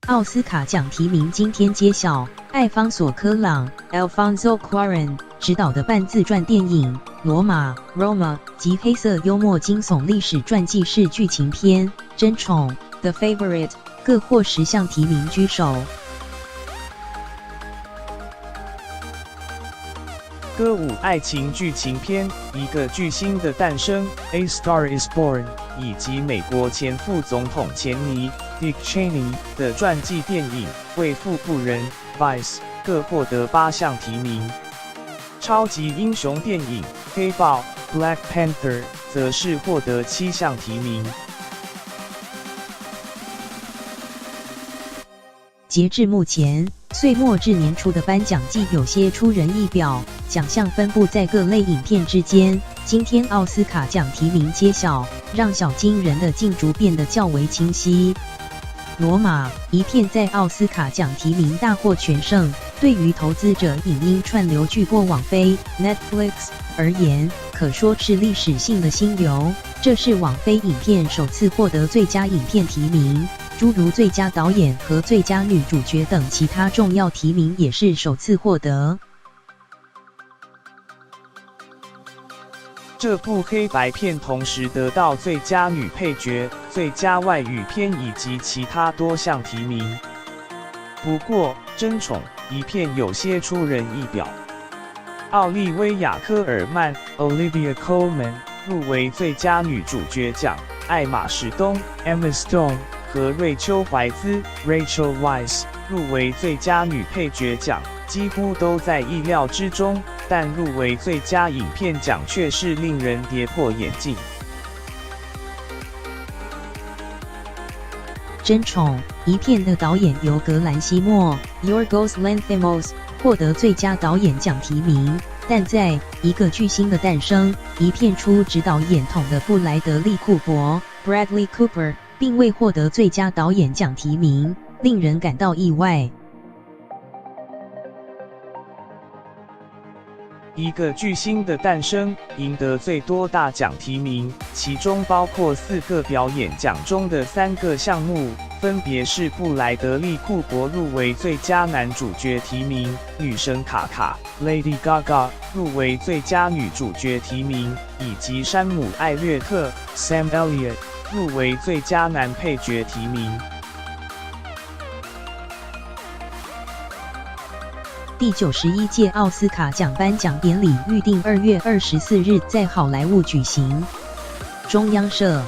奥斯卡奖提名今天揭晓，艾方索·科朗 （Alfonso Cuarón） 执导的半自传电影《罗马》（Roma） 及黑色幽默惊悚历史传记式剧情片《争宠》（The Favorite） 各获10项提名居首。歌舞爱情剧情片《一个巨星的诞生》（A Star Is Born） 以及美国前副总统钱尼 （Dick Cheney） 的传记电影《为富不仁》（Vice） 各获得8项提名。超级英雄电影《黑豹》（Black Panther） 则是获得7项提名。截至目前，岁末至年初的颁奖季有些出人意表，奖项分布在各类影片之间。今天奥斯卡奖提名揭晓，让小金人的竞逐变得较为清晰。罗马一片在奥斯卡奖提名大获全胜，对于投资者影音串流巨擘网飞 Netflix 而言，可说是历史性的新流。这是网飞影片首次获得最佳影片提名。诸如最佳导演和最佳女主角等其他重要提名也是首次获得。这部黑白片同时得到最佳女配角、最佳外语片以及其他多项提名。不过，《争宠》一片有些出人意表。奥利威亚·科尔曼 （Olivia Colman） 入围最佳女主角奖，艾玛·史东 （Emma Stone）和瑞秋·怀兹 （Rachel Weisz） 入围最佳女配角奖，几乎都在意料之中，但入围最佳影片奖却是令人跌破眼镜。争宠一片的导演由格兰西莫 （Yorgos Lanthimos） 获得最佳导演奖提名，但在一个巨星的诞生一片出指导演统的布莱德利·库珀 （Bradley Cooper）并未获得最佳导演奖提名，令人感到意外。一个巨星的诞生赢得最多大奖提名，其中包括4个表演奖中的3个项目，分别是布莱德利·库珀入围最佳男主角提名，女神卡卡 Lady Gaga 入围最佳女主角提名，以及山姆·艾略特 Sam Elliott入围最佳男配角提名。第91届奥斯卡奖颁奖典礼预定2月24日在好莱坞举行。中央社